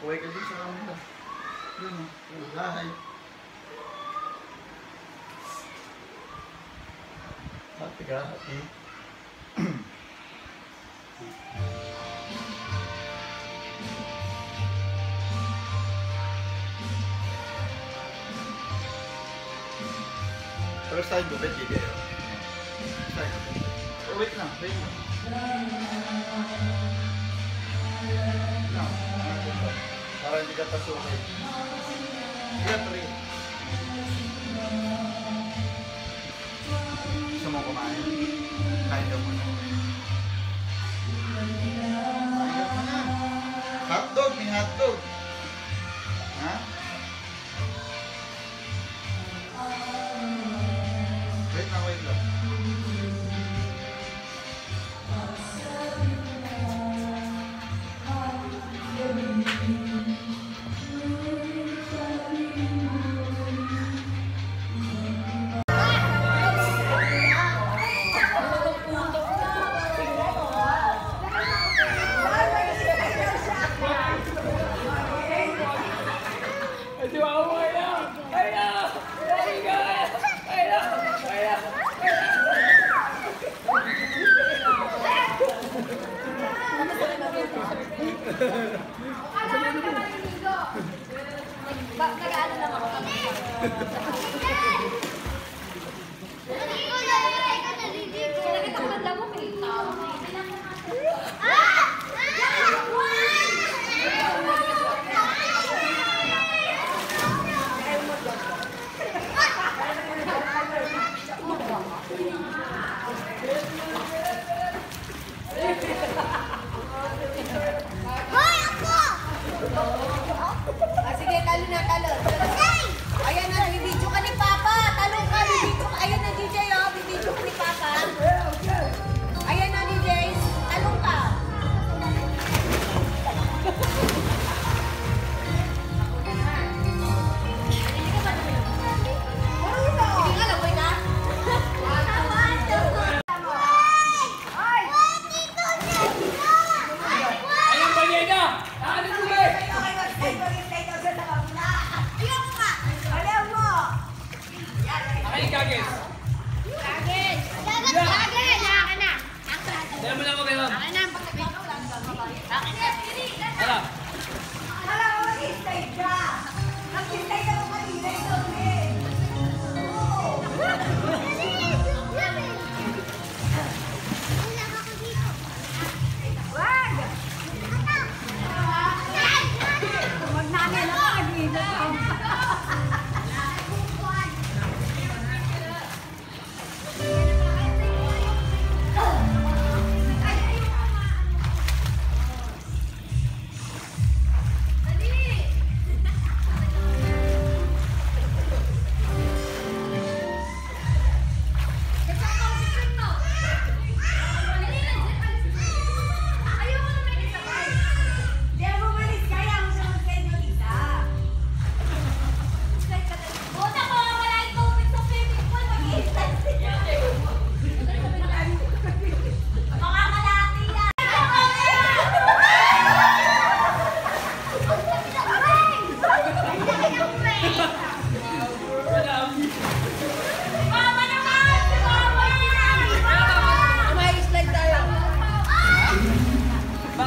Kuway ka din sa kanila. Yun o. Lahay. Hati ka, hati. Terus tayo gubit gitu ya. Oh, wait lang, wait lang. No. Para hindi ka pasukin. Sige, tuloy. Gusto mo kumain? Kain daw mo na. Kain daw mo na. Hotdog, may hotdog. Ha? Wait lang, wait lang. Nag-ano lang ako. Nagtatakad lang mo kay tao. Sige, talo na, talo. Ayan na, bibidyo ka ni Papa. Talo ka, bibidyo ka. Ayan na, DJ, oh. Bibidyo ka ni Papa. Ayan na, DJ. Talo ka. Sige nga, lagoy na. Ayan, Banyega! Ano ko ba? Ay, Gagis! Dahil mo na ako kayo. Hala. Ay,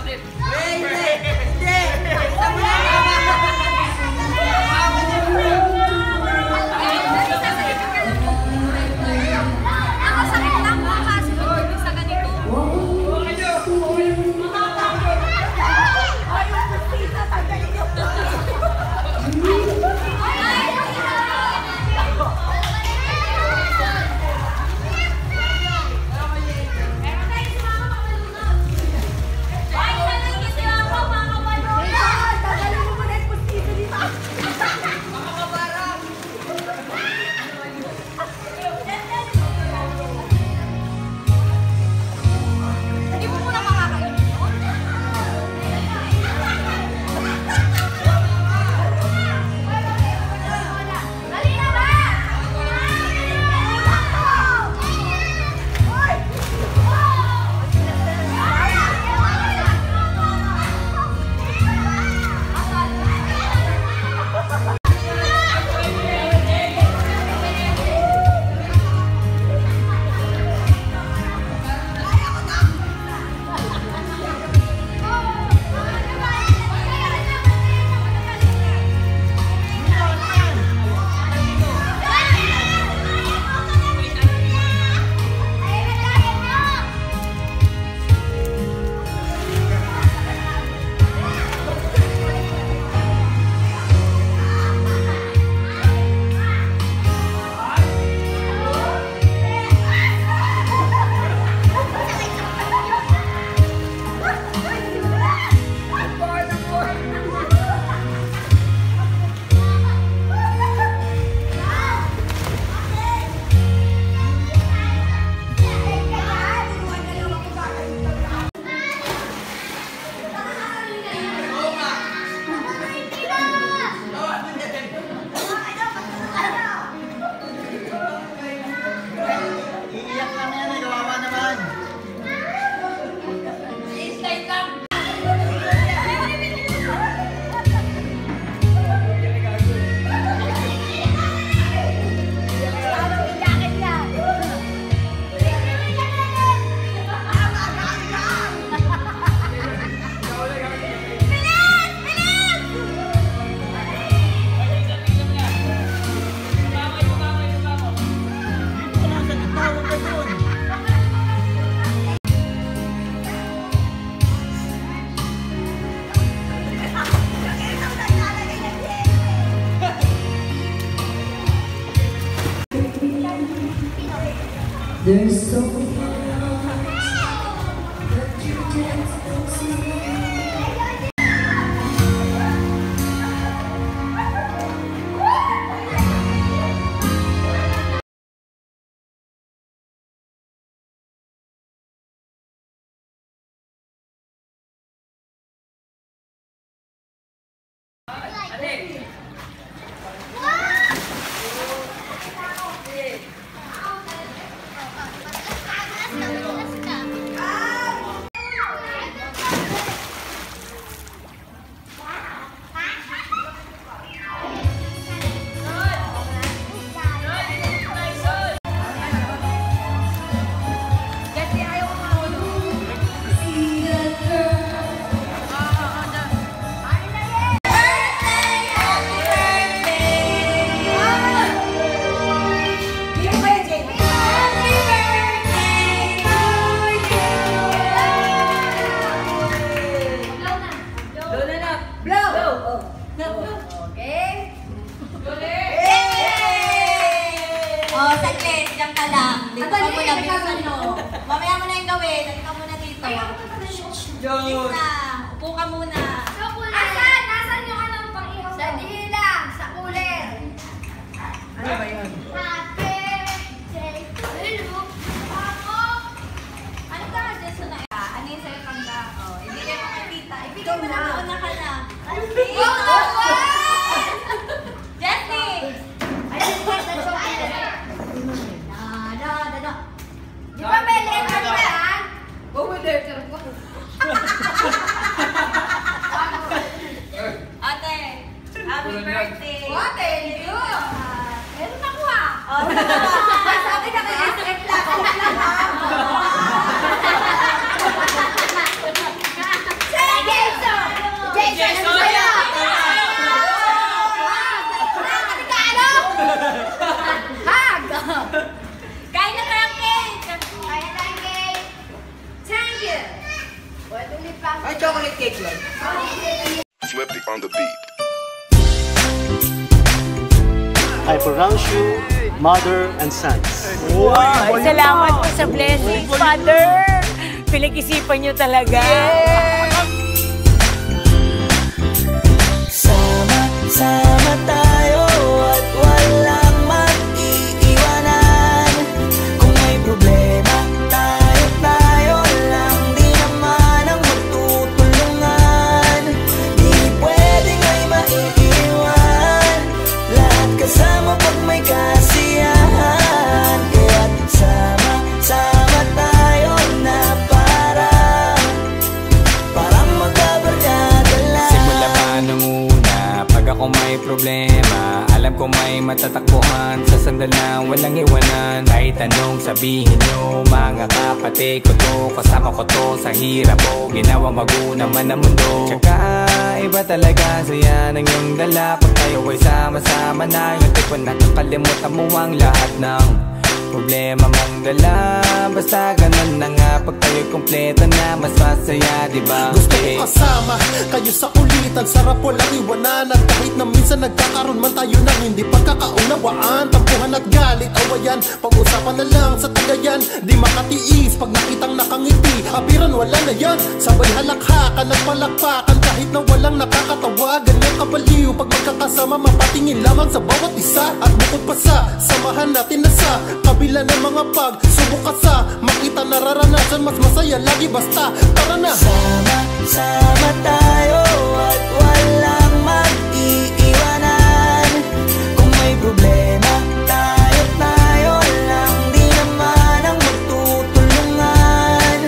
There's so much that you can't see. Mamaya mo na yung gawin. Nagka muna dito. Please na. Upo ka muna. Asan? Nasaan yung anong pang-ihaw? Sa dila. Sa kulit. Ano ba yun? Happy birthday to you. Ako. Ano ka? Diyan na. Ano yung sa'yo kangga? Hindi kayo makikita. Ibigay mo na muna ka na. Jessie! I just want the chocolate. Di ba may letter yan? letter ko. Ate, happy birthday. Oh, thank you. Meron ako ah. Sabi na kay SF lang. Say Jason! Jason, ano sa'yo? Hag! Kain na tayong cake. Kaya tayong cake. Thank you. What ulit pa? Ay, chocolate cake yun. Flippy on the beat. I pronounce you mother and sons. Wow! Salamat po sa blessings, Father! Pinag-isipan niyo talaga. Sama tayo at walang mag-iiwanan. Kung may problema, tayo lang. Di naman ang magtutulungan. Di pwedeng may maiiwan. Lahat kasama pag may kasiyahan. Kaya't sama tayo na parang magkabarkada lang. Simula pa nung una, pag ako may problema, alam ko may matatakbuhan. Sa sandal na walang iwanan. Kahit anong sabihin nyo, mga kapatid ko to, kasama ko to sa hirap ko, ginawa maguna man ang mundo. Tsaka iba talaga saya ng iyong dala. Pag tayo ay sama-sama na, yung tipo nakakalimutan mo ang lahat ng problema mong dala. Basta ganun na nga, pag tayo'y kompleto na, mas masaya, diba? Gusto ko kasama kayo sa kulitan, sarap walang iwanan. At kahit na minsan nagkakaroon man tayo ng hindi pagkakaunawaan, tampuhan at galit, awayan, pag-usapan na lang sa tagayan. Di makatiis pag nakitang nakangiti, apiran wala na yan. Sabay halakhakan at palakpakan kahit na walang nakakatawa. Ganyan kabaliw pag magkakasama, mapatingin lamang sa bawat isa. At bukod pa sa samahan natin na sa kabila ng mga pagsubok ka sa makita nararanasan, mas masaya lagi basta tara na. Sama tayo at walang mag-iiwanan. Kung may problema, tayo lang. Di naman ang magtutulungan.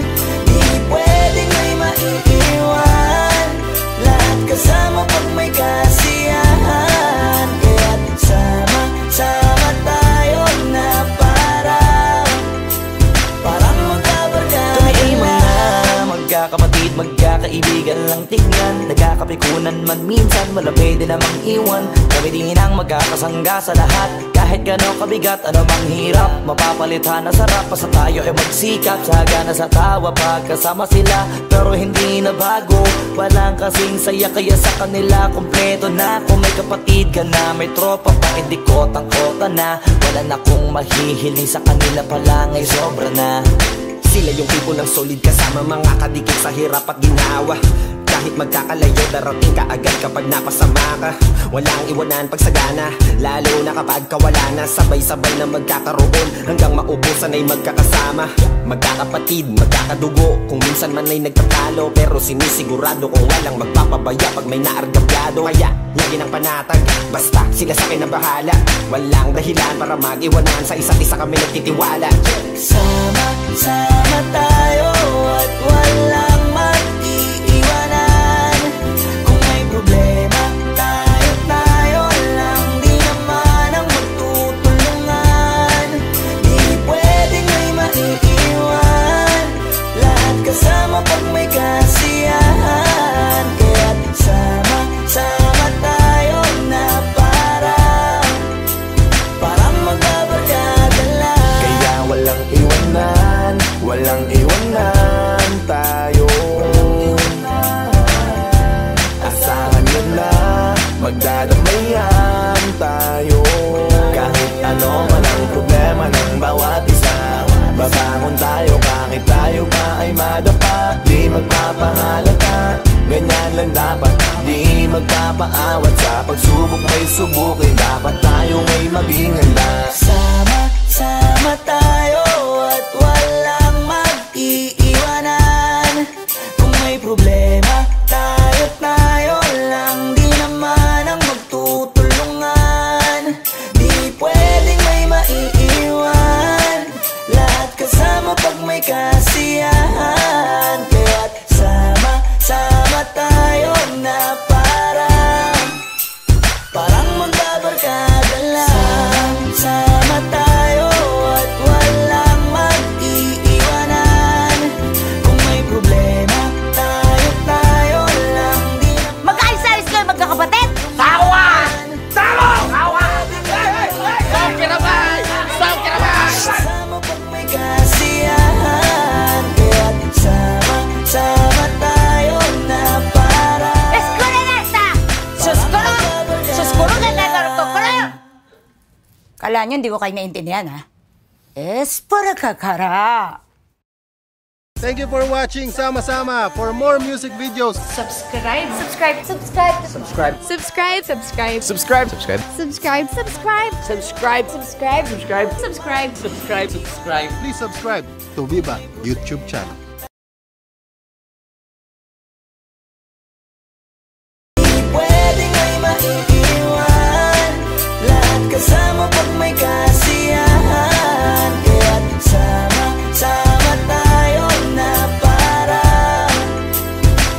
Di pwedeng may maiiwan. Lahat kasama pag may kasiyahan. Kaya't sama tayo na parang magkabarkada. Kami ay mga magkakapatid, magkakaibigan lang tingnan. Nagkakapikunan man minsan, wala pwede namang iwan. Kami din ang magkakasangga sa lahat. Kahit gano'ng kabigat, ano mang hirap, mapapalitan na sarap. Basta tayo ay magsikap, sagana sa tawa pagkasama sila. Pero hindi na bago, walang kasing saya. Kaya sa kanila kompleto na. Kung may kapatid ka na, may tropa pa, hindi kotang-kota na. Wala na kong mahihiling sa kanila pala, ngay sobra na. Sila yung tipo ng solid kasama, mga kadikit sa hirap at ginawa. Kahit magkakalayo, darating ka agad kapag napasama ka. Walang iwanan pagsagana, lalo na kapag kawala na. Sabay-sabay na magkakaroon, hanggang maubusan ay magkakasama. Magkakapatid, magkakadugo, kung minsan man ay nagtatalo. Pero sinisigurado kung walang magpapabaya pag may naargabyado. Kaya, lagi ng panatag, basta sila sa akin na bahala. Walang dahilan para mag-iwanan, sa isa't isa kami nagtitiwala. Sama-sama tayo at walang mag-iiwanan. Kung may problema, tayo lang, di naman ang magtutulungan. Di pwedeng may maiiwan, lahat kasama pag may kasiyahan. Kaya't sama-sama tayo na parang magbabarkada lang. Kaya walang iwanan tayo. Asahan nyo na, magdadamayan tayo. Kahit ano man ang problema ng bawat isa, babangon tayo kahit tayo pa ay madapa. Di magpapahalata, ganyan lang dapat. Di magpapaawat, sa pagsubok may subukin. Dapat tayo may maging handa. Sama tayo at walang mag-iiwanan. Kung may problema, tayo lang, di naman ang magtutulungan. Di pwedeng may maiiwan, lahat kasama pag may kasiyahan. Kaya't sama tayo na parang magbabarkada lang. Sama tayo at walang mag-iiwanan. Kung may problema, tayo lang, di naman. Mag-ayos-ayos kayo magkakapatid! Sama pag may kasiyahan. Kaya't sama tayo na Kala nyo hindi ko kayo naintindihan, ha? Es para kakara. Thank you for watching Sama-Sama. For more music videos, Subscribe. please subscribe to Viva YouTube channel. Pwedeng may maiiwan, lahat kasama pag may kasiyahan. Kaya't sama tayo na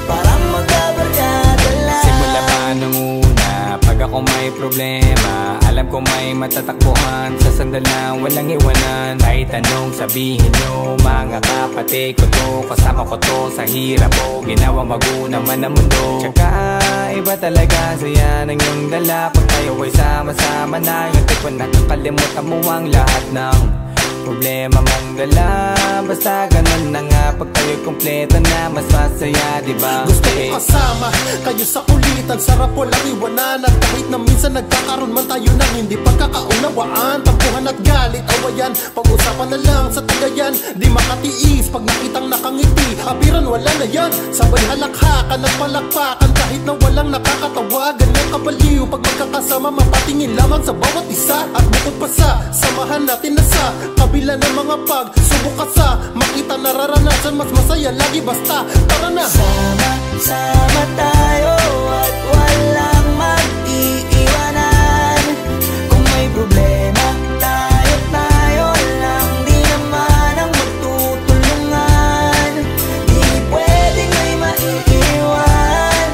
parang magbabarkada lang. Simula pa nung una, pag ako may problema, alam ko may matatakbuhan. Sa sandal lang walang iwanan. Kahit anong sabihin nyo, mga kapatid ko to, kasama ko to sa hirap ko. Ginawa maguna man ang mundo. Tsaka iba talaga saya ng iyong dala. Pag tayo ay sama-sama na, yung tipo nakakalimutan mo ang lahat ng problema mong dala. Basta ganun na nga, pag tayo'y kompleto na, mas masaya, diba? Gusto ko kasama kayo sa kulitan, sarap walang iwanan. At kahit na minsan nagkakaroon man tayo ng hindi pagkakaunawaan, tampuhan at galit, awayan, pag-usapan na lang sa tagayan. Di makatiis pag nakitang nakangiti, apiran wala na yan. Sabay halakhakan at palakpakan kahit na walang nakakatawa. Ganyan kabaliw pag magkakasama, mapatingin lamang sa bawat isa. At bukod pa sa samahan natin na sa kabila ng mga pagsubok ka sa makita nararanasan, mas masaya lagi basta tara na. Sama tayo at walang mag-iiwanan. Kung may problema, tayo lang, di naman ang magtutulungan. Di pwedeng may maiiwan,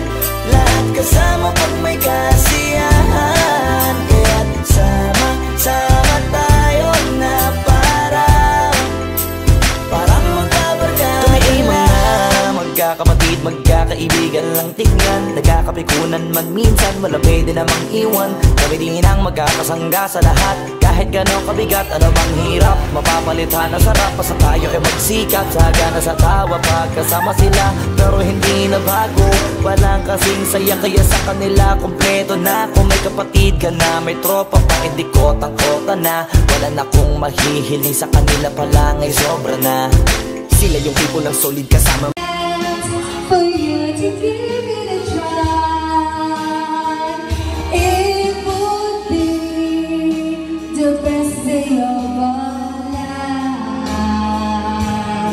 lahat kasama pag may kasiyahan. Kaya't sama tayo na parang magbabarkada. Tumiimang na magkakapatid, magkakaibigan lang tingnan. Nagkakapikunan man minsan, wala pwede namang iwan. Kami din ang magkakasangga sa lahat. Kahit gano'ng kabigat, ano bang hirap, mapapalitan na sarap. Basta tayo ay magsikap, sagana sa tawa pagkasama sila. Pero hindi na bago, walang kasing saya. Kaya sa kanila kompleto na. Kung may kapatid ka na, may tropa pa, hindi kotang-kota na. Wala na kong mahihiling, sa kanila pa lang ay sobra na. Sila yung tipo ng solid kasama. For you to give it a try, it would be the best day of our life.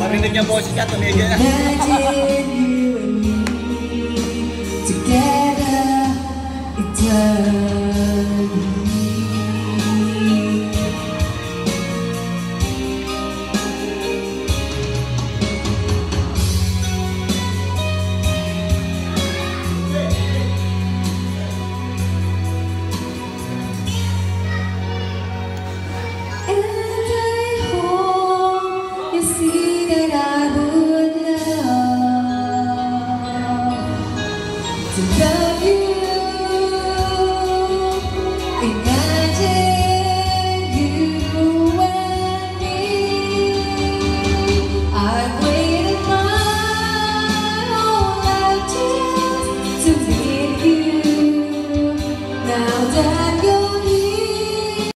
Marinig niya boses ka, tumigil na. Imagine you and me together eternally. To love